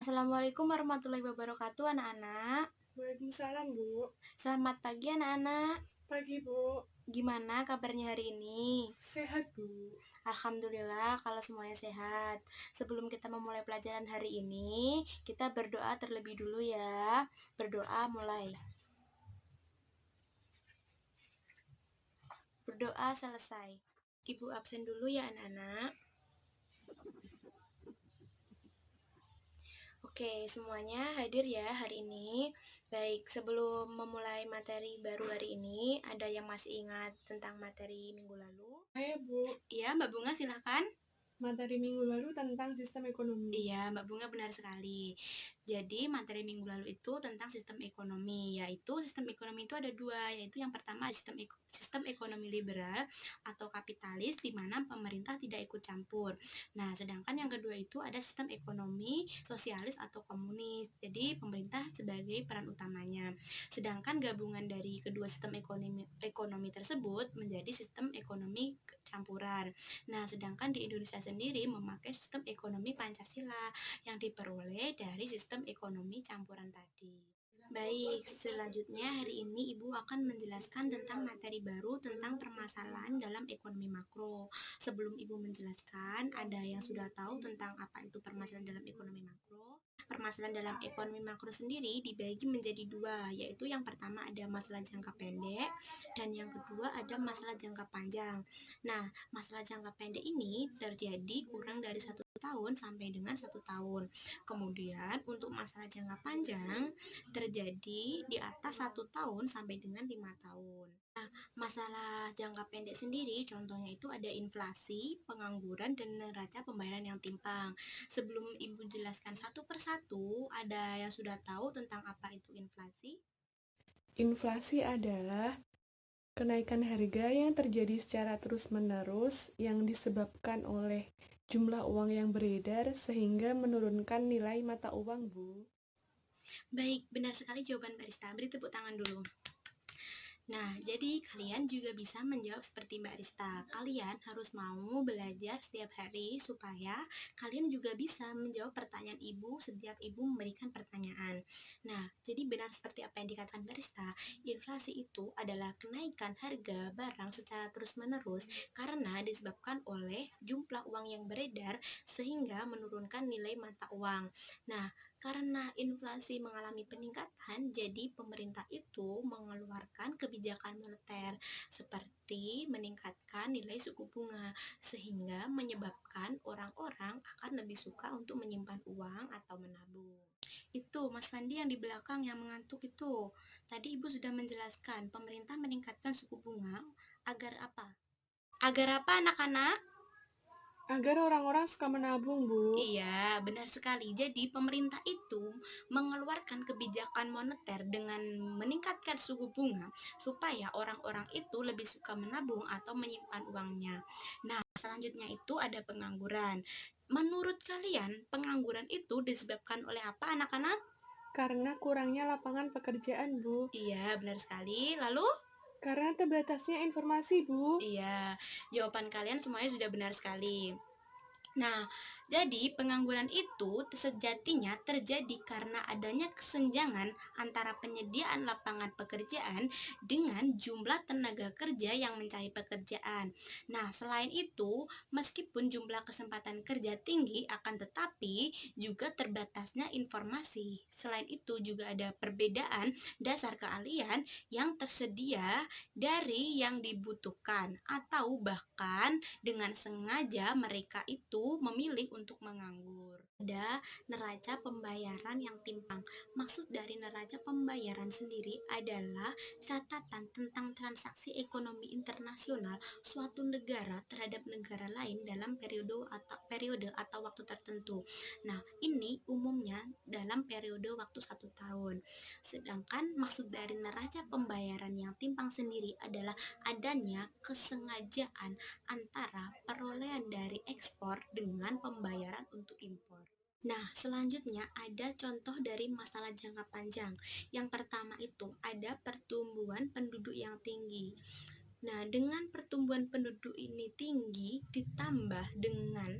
Assalamualaikum warahmatullahi wabarakatuh, anak-anak. Waalaikumsalam, Bu. Selamat pagi, anak-anak. Pagi, Bu. Gimana kabarnya hari ini? Sehat, Bu. Alhamdulillah kalau semuanya sehat. Sebelum kita memulai pelajaran hari ini, kita berdoa terlebih dulu ya. Berdoa mulai. Berdoa selesai. Ibu absen dulu ya, anak-anak. Oke, semuanya hadir ya hari ini. Baik, sebelum memulai materi baru hari ini, ada yang masih ingat tentang materi minggu lalu? Saya, Bu. Iya, Mbak Bunga silakan. Materi minggu lalu tentang sistem ekonomi. Iya, Mbak Bunga benar sekali. Jadi, materi minggu lalu itu tentang sistem ekonomi, yaitu sistem ekonomi itu ada dua, yaitu yang pertama sistem ekonomi liberal atau kapitalis, di mana pemerintah tidak ikut campur. Nah, sedangkan yang kedua itu ada sistem ekonomi sosialis atau komunis, jadi pemerintah sebagai peran utamanya. Sedangkan gabungan dari kedua sistem ekonomi tersebut menjadi sistem ekonomi campuran. Nah, sedangkan di Indonesia sendiri memakai sistem ekonomi Pancasila yang diperoleh dari sistem ekonomi campuran tadi. Baik, selanjutnya hari ini Ibu akan menjelaskan tentang materi baru tentang permasalahan dalam ekonomi makro. Sebelum Ibu menjelaskan, ada yang sudah tahu tentang apa itu permasalahan dalam ekonomi makro? Permasalahan dalam ekonomi makro sendiri dibagi menjadi dua, yaitu yang pertama ada masalah jangka pendek dan yang kedua ada masalah jangka panjang. Nah, masalah jangka pendek ini terjadi kurang dari 1 tahun sampai dengan 1 tahun. Kemudian untuk masalah jangka panjang terjadi di atas 1 tahun sampai dengan 5 tahun. Nah, masalah jangka pendek sendiri contohnya itu ada inflasi, pengangguran, dan neraca pembayaran yang timpang. Sebelum Ibu jelaskan satu persatu, ada yang sudah tahu tentang apa itu inflasi? Inflasi adalah kenaikan harga yang terjadi secara terus-menerus yang disebabkan oleh jumlah uang yang beredar sehingga menurunkan nilai mata uang, Bu. Baik, benar sekali jawaban Barista. Beri tepuk tangan dulu. Nah, jadi kalian juga bisa menjawab seperti Mbak Rista. Kalian harus mau belajar setiap hari supaya kalian juga bisa menjawab pertanyaan ibu setiap ibu memberikan pertanyaan. Nah, jadi benar seperti apa yang dikatakan Mbak Rista, inflasi itu adalah kenaikan harga barang secara terus-menerus karena disebabkan oleh jumlah uang yang beredar sehingga menurunkan nilai mata uang. Nah, karena inflasi mengalami peningkatan, jadi pemerintah itu mengeluarkan kebijakan moneter seperti meningkatkan nilai suku bunga sehingga menyebabkan orang-orang akan lebih suka untuk menyimpan uang atau menabung. Itu Mas Fandi yang di belakang yang mengantuk itu. Tadi Ibu sudah menjelaskan pemerintah meningkatkan suku bunga agar apa? Agar apa anak-anak? Agar orang-orang suka menabung, Bu. Iya, benar sekali. Jadi, pemerintah itu mengeluarkan kebijakan moneter dengan meningkatkan suku bunga supaya orang-orang itu lebih suka menabung atau menyimpan uangnya. Nah, selanjutnya itu ada pengangguran. Menurut kalian, pengangguran itu disebabkan oleh apa, anak-anak? Karena kurangnya lapangan pekerjaan, Bu. Iya, benar sekali. Lalu? Karena terbatasnya informasi, Bu. Iya, jawaban kalian semuanya sudah benar sekali. Nah, jadi pengangguran itu sejatinya terjadi karena adanya kesenjangan antara penyediaan lapangan pekerjaan dengan jumlah tenaga kerja yang mencari pekerjaan. Nah, selain itu, meskipun jumlah kesempatan kerja tinggi, akan tetapi juga terbatasnya informasi. Selain itu juga ada perbedaan dasar keahlian yang tersedia dari yang dibutuhkan atau bahkan dengan sengaja mereka itu memilih untuk menganggur. Ada neraca pembayaran yang timpang. Maksud dari neraca pembayaran sendiri adalah catatan tentang transaksi ekonomi internasional suatu negara terhadap negara lain dalam periode atau waktu tertentu. Nah, ini umumnya dalam periode waktu 1 tahun. Sedangkan maksud dari neraca pembayaran yang timpang sendiri adalah adanya kesengajaan antara perolehan dari ekspor dengan pembayaran untuk impor. Nah, selanjutnya ada contoh dari masalah jangka panjang. Yang pertama itu ada pertumbuhan penduduk yang tinggi. Nah, dengan pertumbuhan penduduk ini tinggi ditambah dengan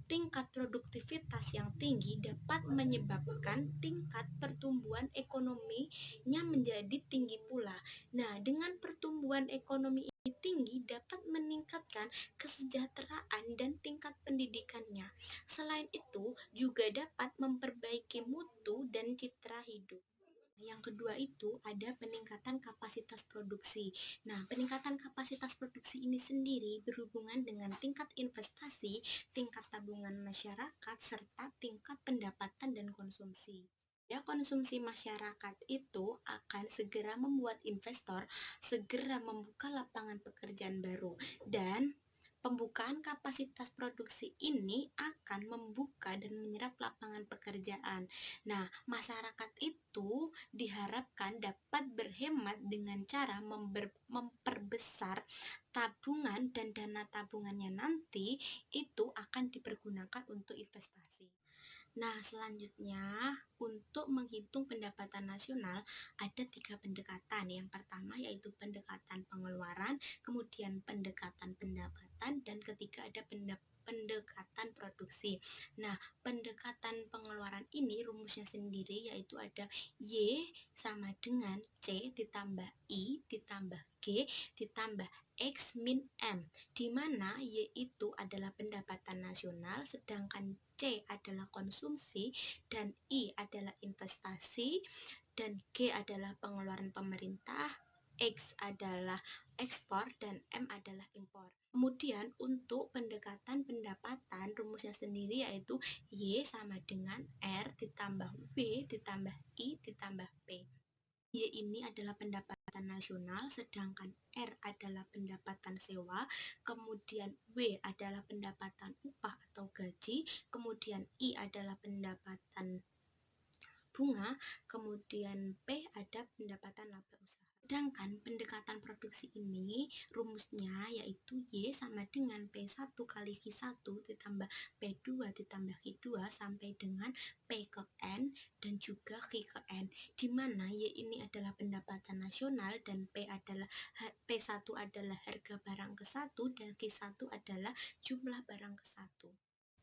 tingkat produktivitas yang tinggi dapat menyebabkan tingkat pertumbuhan ekonominya menjadi tinggi pula. Nah, dengan pertumbuhan ekonomi ini tinggi dapat meningkatkan kesejahteraan dan tingkat pendidikannya. Selain itu, juga dapat memperbaiki mutu dan citra hidup. Yang kedua itu ada peningkatan kapasitas produksi. Nah, peningkatan kapasitas produksi ini sendiri berhubungan dengan tingkat investasi, tingkat tabungan masyarakat, serta tingkat pendapatan dan konsumsi. Ya, konsumsi masyarakat itu akan segera membuat investor segera membuka lapangan pekerjaan baru, dan pembukaan kapasitas produksi ini akan membuka dan menyerap lapangan pekerjaan. Nah, masyarakat itu diharapkan dapat berhemat dengan cara memperbesar tabungan, dan dana tabungannya nanti itu akan dipergunakan untuk investasi. Nah, selanjutnya untuk menghitung pendapatan nasional ada 3 pendekatan. Yang pertama yaitu pendekatan pengeluaran, kemudian pendekatan pendapatan, dan ketiga ada pendekatan produksi. Nah, pendekatan pengeluaran ini rumusnya sendiri yaitu ada Y sama dengan C ditambah I ditambah G ditambah X min M, di mana Y itu adalah pendapatan nasional, sedangkan C adalah konsumsi, dan I adalah investasi, dan G adalah pengeluaran pemerintah, X adalah ekspor, dan M adalah impor. Kemudian untuk pendekatan pendapatan rumusnya sendiri yaitu Y sama dengan R ditambah W ditambah I ditambah P. Y ini adalah pendapatan nasional, sedangkan R adalah pendapatan sewa, kemudian W adalah pendapatan upah atau gaji, kemudian I adalah pendapatan bunga, kemudian P ada pendapatan laba usaha. Sedangkan pendekatan produksi ini rumusnya yaitu Y sama dengan P1 kali Q1 ditambah P2 ditambah Q2 sampai dengan P ke N dan juga Q ke N, di mana Y ini adalah pendapatan nasional dan P1 adalah harga barang ke-1 dan Q1 adalah jumlah barang ke-1.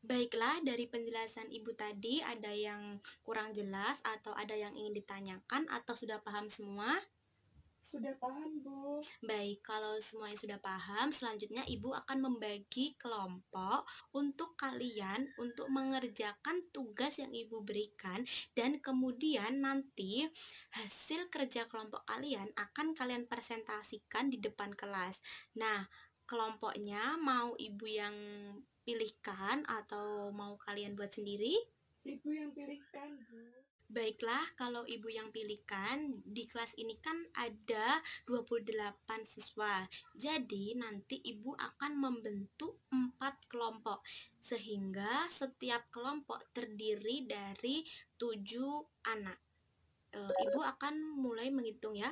Baiklah, dari penjelasan Ibu tadi ada yang kurang jelas atau ada yang ingin ditanyakan atau sudah paham semua? Sudah paham, Bu. Baik, kalau semuanya sudah paham, selanjutnya Ibu akan membagi kelompok untuk kalian untuk mengerjakan tugas yang Ibu berikan, dan kemudian nanti hasil kerja kelompok kalian akan kalian presentasikan di depan kelas. Nah, kelompoknya mau Ibu yang pilihkan atau mau kalian buat sendiri? Ibu yang pilihkan, Bu. Baiklah, kalau Ibu yang pilihkan, di kelas ini kan ada 28 siswa. Jadi nanti Ibu akan membentuk 4 kelompok, sehingga setiap kelompok terdiri dari 7 anak. Ibu akan mulai menghitung ya.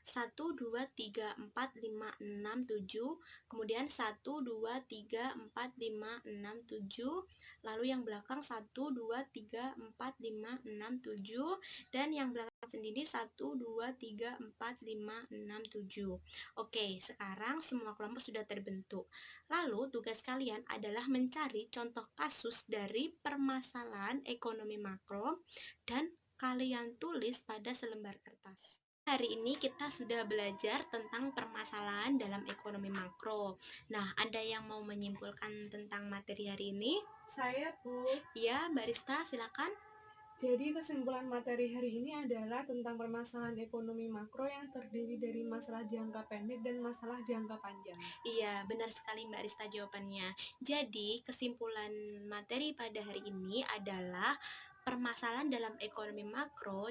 1, 2, 3, 4, 5, 6, 7. Kemudian 1, 2, 3, 4, 5, 6, 7. Lalu yang belakang 1, 2, 3, 4, 5, 6, 7. Dan yang belakang sendiri 1, 2, 3, 4, 5, 6, 7. Oke, sekarang semua kelompok sudah terbentuk. Lalu tugas kalian adalah mencari contoh kasus dari permasalahan ekonomi makro dan kalian tulis pada selembar kertas. Hari ini kita sudah belajar tentang permasalahan dalam ekonomi makro. Nah, ada yang mau menyimpulkan tentang materi hari ini? Saya, Bu. Ya, Barista, silakan. Jadi kesimpulan materi hari ini adalah tentang permasalahan ekonomi makro yang terdiri dari masalah jangka pendek dan masalah jangka panjang. Iya, benar sekali Mbak Rista jawabannya. Jadi, kesimpulan materi pada hari ini adalah permasalahan dalam ekonomi makro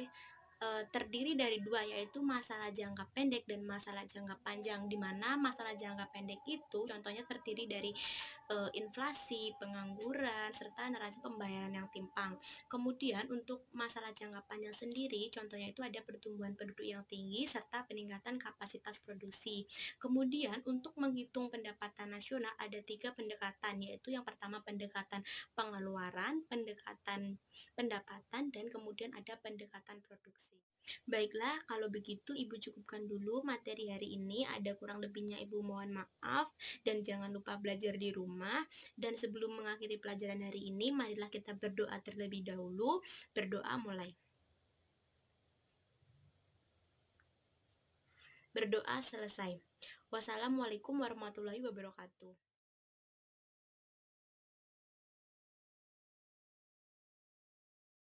terdiri dari dua, yaitu masalah jangka pendek dan masalah jangka panjang, di mana masalah jangka pendek itu contohnya terdiri dari inflasi, pengangguran, serta neraca pembayaran yang timpang. Kemudian untuk masalah jangka panjang sendiri, contohnya itu ada pertumbuhan penduduk yang tinggi serta peningkatan kapasitas produksi. Kemudian untuk menghitung pendapatan nasional ada 3 pendekatan, yaitu yang pertama pendekatan pengeluaran, pendekatan pendapatan, dan kemudian ada pendekatan produksi. Baiklah, kalau begitu Ibu cukupkan dulu materi hari ini. Ada kurang lebihnya Ibu mohon maaf, dan jangan lupa belajar di rumah. rumah. Dan sebelum mengakhiri pelajaran hari ini, marilah kita berdoa terlebih dahulu. Berdoa mulai. Berdoa selesai. Wassalamualaikum warahmatullahi wabarakatuh.